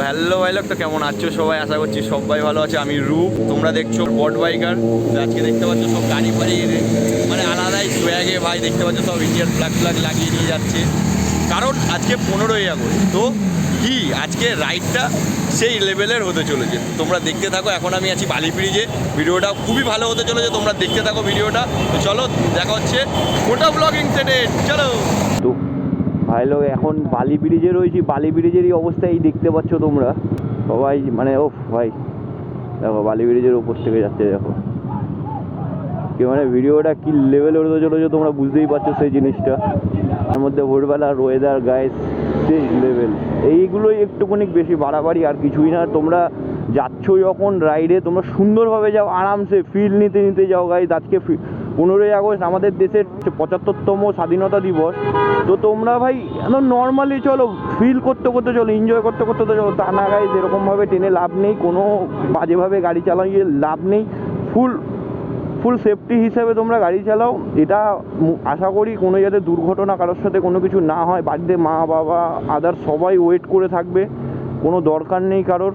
Hello ভাই লোক, তো কেমন আছো সবাই? আশা করছি সবাই ভালো আছে। আমি রূপ, তোমরা দেখছো বট বাইকার। আজকে দেখতে পাচ্ছ সব গাড়ি ফাড়ি মানে আলাদাই সোয়াগে ভাই, দেখতে পাচ্ছ সব ইন্ডিয়ান ফ্ল্যাগ লাগিয়ে নিয়ে যাচ্ছে, কারণ আজকে 15ই আগস্ট। তো কি আজকে রাইডটা সেই লেভেলের হতে চলেছে, তোমরা দেখতে থাকো। এখন আমি আছি বালি ব্রিজে, ভিডিওটা খুবই ভালো হতে চলেছে, তোমরা দেখতে থাকো ভিডিওটা। তো চলো দেখা হচ্ছে মোটা ব্লগিং সেটে, চলো। তো ভাই লোক, এখন বালি ব্রিজে রয়েছি। বালি ব্রিজেরই অবস্থা এই দেখতে পাচ্ছ তোমরা সবাই, মানে ও ভাই দেখো বালি ব্রিজের উপর থেকে যাচ্ছে, দেখো কি মানে ভিডিওটা কি লেভেলে হতে চলেছে তোমরা বুঝতেই পারছো সেই জিনিসটা। তার মধ্যে ভোরবেলার ওয়েদার গাইস সেই লেভেল, এইগুলোই একটুখানি বেশি বাড়াবাড়ি, আর কিছুই না। তোমরা যাচ্ছ যখন রাইডে, তোমরা সুন্দরভাবে যাও, আরামসে ফিল নিতে নিতে যাও গাইস। আজকে 15ই আগস্ট আমাদের দেশের 75তম স্বাধীনতা দিবস। তো তোমরা ভাই একদম নর্মালি চলো, ফিল করতে করতে চলো, এনজয় করতে করতে তো চলো। তা না গাইস, এরকমভাবে টেনে লাভ নেই, কোনো বাজেভাবে গাড়ি চালিয়ে লাভ নেই। ফুল সেফটি হিসেবে তোমরা গাড়ি চালাও, এটা আশা করি। কোনো যাতে দুর্ঘটনা কারোর সাথে কোনো কিছু না হয়। বাড়িতে মা বাবা আদার সবাই ওয়েট করে থাকবে, কোনো দরকার নেই কারোর।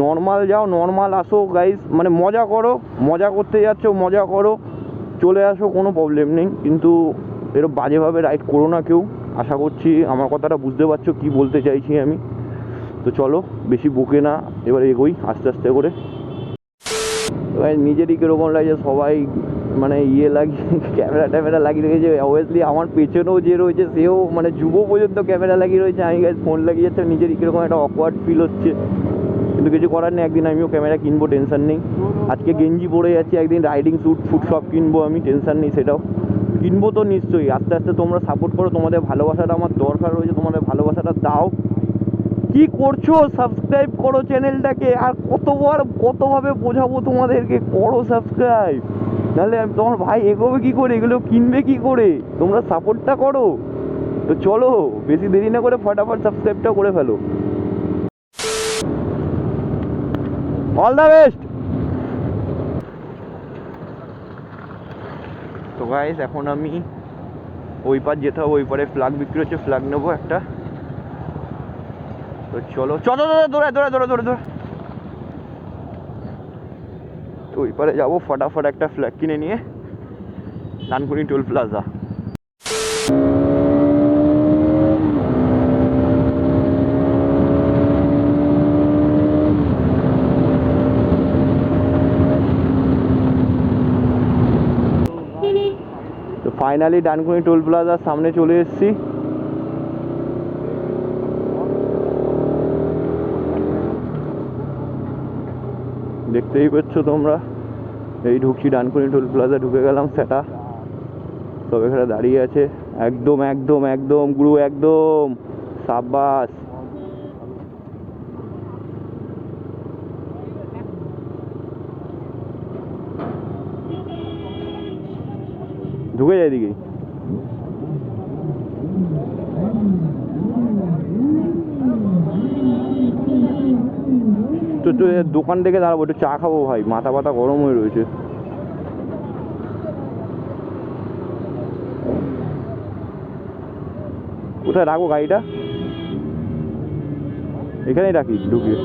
নর্মাল যাও, নর্মাল আসো গাইস, মানে মজা করো, মজা করতে যাচ্ছ মজা করো, চলে আসো, কোনো প্রবলেম নেই। কিন্তু এরকম বাজেভাবে রাইড করো না কেউ। আশা করছি আমার কথাটা বুঝতে পারছো কি বলতে চাইছি আমি। তো চলো বেশি বকে না, এবার এগোই আস্তে আস্তে করে। এবার নিজেরই কীরকম লাগছে, সবাই মানে লাগিয়ে ক্যামেরা লাগিয়ে রেখেছে। অবভিয়াসলি আমার পেছনেও যে রয়েছে সেও মানে যুব পর্যন্ত ক্যামেরা লাগিয়ে রয়েছে, আমি গাইজ ফোন লাগিয়ে যাচ্ছে। নিজেরই কীরকম একটা অকওয়ার্ড ফিল হচ্ছে, কিন্তু কিছু করার নেই। একদিন আমিও ক্যামেরা কিনবো, টেনশন নেই। আজকে গেঞ্জি পরে যাচ্ছি, একদিন রাইডিং ফুট সব কিনবো আমি, টেনশন নেই, সেটাও কিনবো তো নিশ্চয়ই। আস্তে আস্তে তোমরা সাপোর্ট করো, তোমাদের ভালোবাসাটা আমার দরকার রয়েছে, তোমাদের ভালোবাসাটা দাও। কি করছো? সাবস্ক্রাইব করো চ্যানেলটাকে। আর কতভাবে বোঝাবো তোমাদেরকে, করো সাবস্ক্রাইব, নাহলে তোমার ভাই এগোবে কি করে, এগুলো কিনবে কি করে? তোমরা সাপোর্টটা করো। তো চলো বেশি দেরি না করে ফটাফট সাবস্ক্রাইবটা করে ফেলো। All the best. তো গাইস, এখন আমি ওই পার যেতে হবে, ওই পারে ফ্ল্যাগ বিক্রি হচ্ছে, ফ্ল্যাগ নেবো একটা। তো চলো চলো দৌড়ে তো ওই পারে যাবো, ফটাফট একটা ফ্ল্যাগ কিনে নিয়ে। Dankuni toll plaza. তো ফাইনালি ডানকুনি টোল প্লাজার সামনে চলে এসেছি। দেখতেই পাচ্ছ তোমরা, এই ঢুকছি ডানকুনি টোল প্লাজা, ঢুকে গেলাম। সেটা সব এখানে দাঁড়িয়ে আছে, একদম একদম একদম গুরু, একদম সাব্বাস। ঢুকে যায় এদিকে। তো দোকান থেকে দাঁড়াবো, একটু চা খাবো ভাই, মাথা ব্যথা গরম হয়ে রয়েছে। কোথায় রাখবো গাড়িটা? এখানেই রাখি, ঢুকিয়ে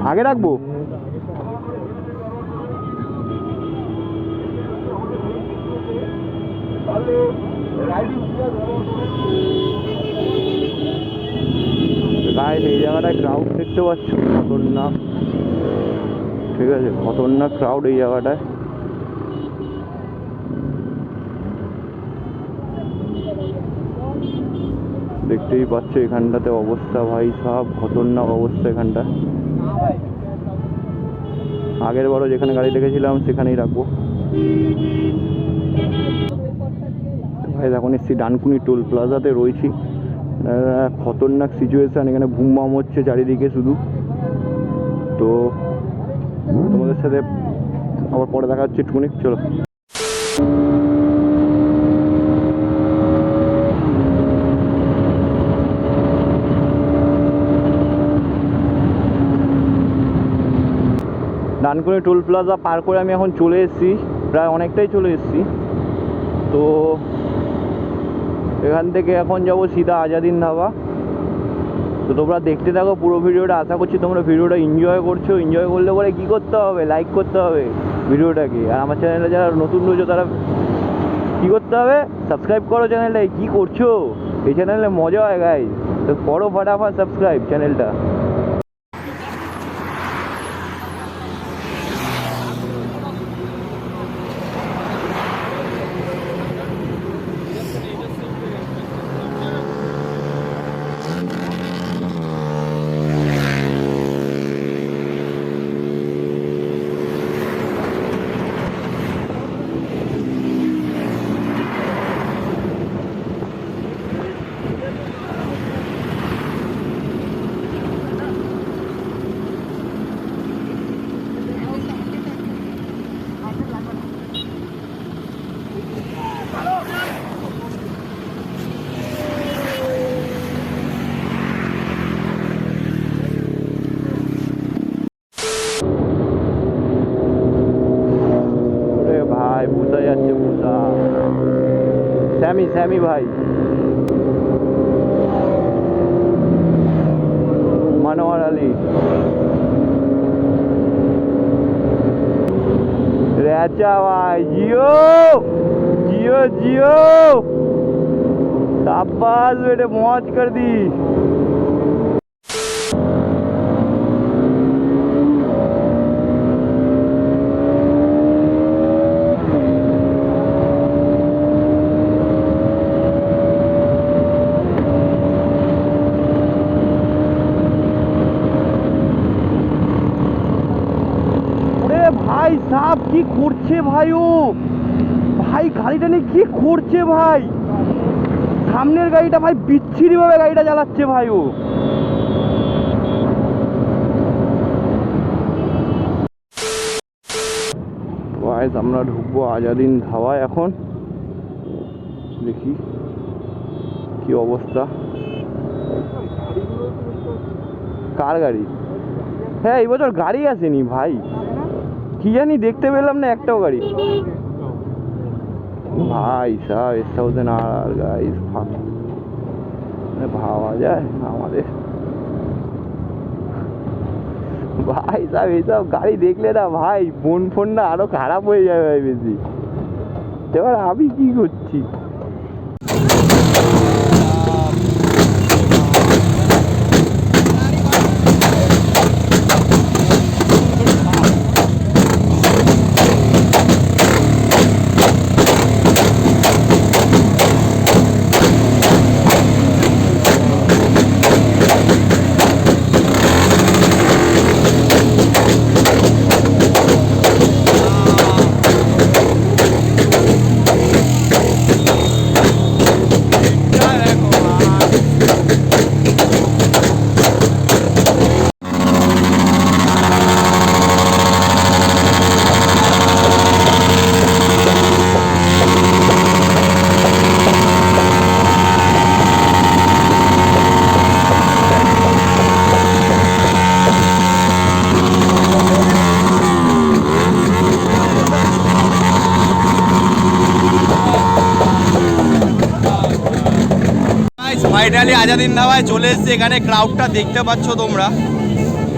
আগে রাখবো। গাইস, এই জায়গাটায় ক্রাউড দেখতে পাচ্ছ, খতরনাক। ঠিক আছে, খতরনাক ক্রাউড এই জায়গাটায়। দেখতেই পাচ্ছ এখানটাতে অবস্থা, ভাই সব খতরনাক অবস্থা এখানটা। আগের বারও যেখানে গাড়ি রেখেছিলাম সেখানেই রাখবো। ভাই এখন এসছি ডানকুনি টোল প্লাজাতে রয়েছি। খতরনাক সিচুয়েশান, এখানে বুম বাম হচ্ছে চারিদিকে শুধু। তো তোমাদের সাথে আবার পরে দেখা হচ্ছে একটুখানি, চলো। ডানকুনি টোল প্লাজা পার করে আমি এখন চলে এসেছি, প্রায় অনেকটাই চলে এসেছি। তো এখান থেকে এখন যাব সিধা আজাদিন ধাবা। তো তোমরা দেখতে থাকো পুরো ভিডিওটা, আশা করছি তোমরা ভিডিওটা এনজয় করছো। এনজয় করলে পরে কী করতে হবে, লাইক করতে হবে ভিডিওটাকে। আর আমার চ্যানেলে যারা নতুন রয়েছে তারা কী করতে হবে, সাবস্ক্রাইব করো চ্যানেলটাকে। কী করছো, এই চ্যানেলে মজা হয় গাইস, তো করো ফটাফট সাবস্ক্রাইব চ্যানেলটা। ভাই বুঝা যাচ্ছে, বুঝা স্যামি স্যামি ভাই, মনোয়ার আলী, রেচা ভাই, জিও জিও জিও, शाबाश बेटे, मौज कर दी। ভাই সাপ কি করছে ভাই, ও ভাই গাড়িটা নিয়ে কি করছে ভাই, সামনের গাড়িটা ভাই বিচ্ছিরি ভাবে গাড়িটা চালাচ্ছে ভাই ও। গাইস আমরা ঢুকবো আজাদিন ধাবায় এখন, দেখি কি অবস্থা। কার গাড়ি? হ্যাঁ এই বছর গাড়ি আসেনি ভাই, কি জানি দেখতে পেলাম না একটাও গাড়ি ভাই সাহেব। S1000 গাইস ভাবা যায় আমাদের ভাই সাহেব, এইসব গাড়ি দেখলে না ভাই মন ফোনটা আরো খারাপ হয়ে যাবে ভাই বেশি। এবার আমি কি করছি, ফাইনালি আজাদিন ধাবায় চলে এসছে। এখানে ক্রাউডটা দেখতে পাচ্ছ তোমরা,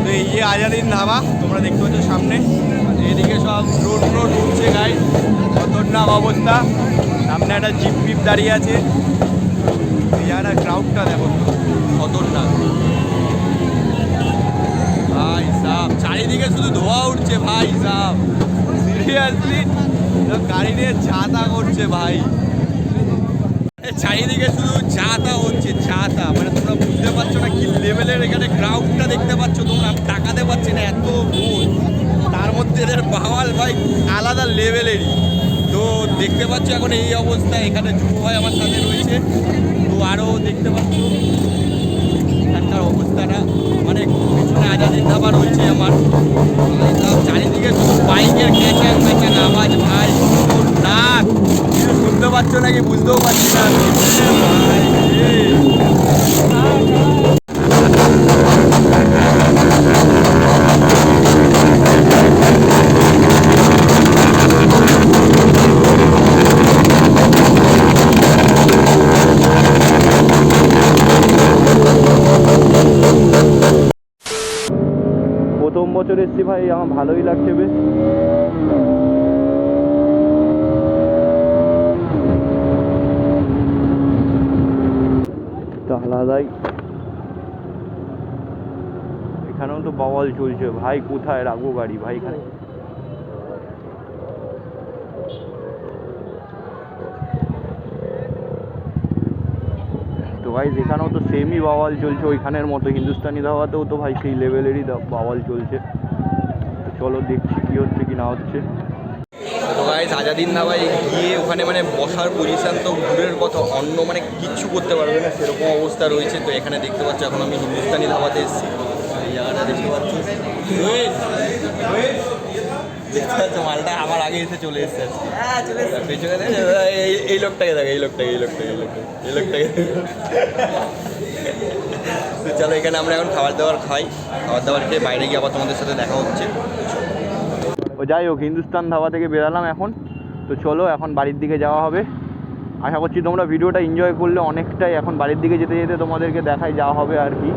তো এই যে আজাদিন ধাবা তোমরা দেখতে পাচ্ছ সামনে, এদিকে সব রোড রোড উঠছে গাই, খতরনাক অবস্থা। সামনে একটা জিপ পিপ দাঁড়িয়ে আছে, এই জায়গাটা ক্রাউডটা দেখো খতরনাক ভাই সাহ। চারিদিকে শুধু ধোয়া উঠছে ভাই সাহ, সিরিয়াসলি গাড়ি নিয়ে ছাতা করছে ভাই, চারিদিকে শুধু চাতা হচ্ছে চাতা, মানে তোমরা বুঝতে পারছো না কি লেভেলের এখানে ক্রাউডটা দেখতে পাচ্ছ তোমরা। আমি তাকাতে পারছি না, এত রোদ, তার মধ্যে এদের বাওয়াল ভাই আলাদা লেভেলেরই। তো দেখতে পাচ্ছ এখন এই অবস্থা, এখানে যুব ভাই আমার সাথে রয়েছে, তো আরও দেখতে পাচ্ছ এখানকার অবস্থাটা, মানে পিছনে আজাদিন ধাবা রয়েছে আমার, চারিদিকে শুধু বাইকের ক্যাচার ম্যাচার আওয়াজ ভাই, নাক শুনতে পাচ্ছ নাকি বুঝতেও পারছি না ভাই। প্রথম বছর এসেছি ভাই, আমার ভালোই লাগছে বেশ। তো আলাদাই, এখানেও তো বাওয়াল চলছে ভাই। কোথায় রাখবো গাড়ি ভাই এখানে? তো ভাই এখানেও তো সেমই বাওয়াল চলছে ওইখানের মতো। হিন্দুস্তানি ধাবাতেও তো ভাই সেই লেভেলেরই বাওয়াল চলছে। তো চলো দেখছি কি হচ্ছে কি না হচ্ছে। তো গাইস আজাদিন ধাবায় গিয়ে ওখানে মানে বসার পজিশন তো দূরের কথা, অন্য মানে কিচ্ছু করতে পারবে না সেরকম অবস্থা রয়েছে। তো এখানে দেখতে পাচ্ছ এখন আমি হিন্দুস্তানি ধাবাতে এসেছি। এই জায়গাটা দেখতে পাচ্ছ, দেখতে পাচ্ছ মালটা আমার আগে এসে চলে এসছে। পেছনে এই লোকটাকে দেখে, এই লোকটাকে তো চলো এখানে আমরা এখন খাবার দাবার খাই। খাবার দাবার খেয়ে বাইরে গিয়ে আবার তোমাদের সাথে দেখা হচ্ছে। ও যাই হোক, হিন্দুস্তান ধাবা থেকে বেরালাম এখন। তো চলো এখন বাড়ির দিকে যাওয়া হবে। আশা করছি তোমরা ভিডিওটা এনজয় করলে অনেকটাই। এখন বাড়ির দিকে যেতে যেতে তোমাদেরকে দেখাই যাওয়া হবে আর কি।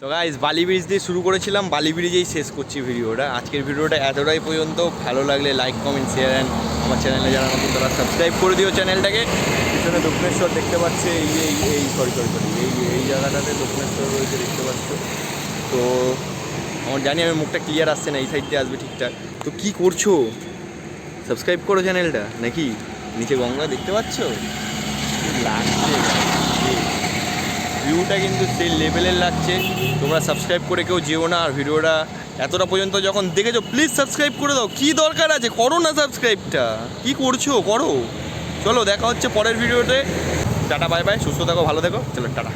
তো গাইস বালি ব্রিজ দিয়ে শুরু করেছিলাম, বালি ব্রিজেই শেষ করছি ভিডিওটা। আজকের ভিডিওটা এতটাই পর্যন্ত। ভালো লাগলে লাইক কমেন্ট শেয়ার অ্যান্ড আমার চ্যানেলে যারা নতুন তারা সাবস্ক্রাইব করে দিও চ্যানেলটাকে। পিছনে দক্ষিণেশ্বর দেখতে পাচ্ছে, সরি এই জায়গাটাতে দক্ষিণেশ্বর রয়েছে দেখতে পাচ্ছ। তো আমার জানি আমি মুখটা ক্লিয়ার আসছে না, এই সাইড দিয়ে আসবে ঠিকঠাক। তো কি করছো? সাবস্ক্রাইব করো চ্যানেলটা নাকি? নিচে গঙ্গা দেখতে পাচ্ছ, লাগছে ভিউটা কিন্তু সেই লেভেলের লাগছে। তোমরা সাবস্ক্রাইব করে কেউ যেও না। আর ভিডিওটা এতটা পর্যন্ত যখন দেখেছো প্লিজ সাবস্ক্রাইব করে দাও। কী দরকার আছে, করো না সাবস্ক্রাইবটা, কী করছো করো। চলো দেখা হচ্ছে পরের ভিডিওতে। টাটা বাই বাই, সুস্থ থাকো, ভালো থেকো, চলো টাটা।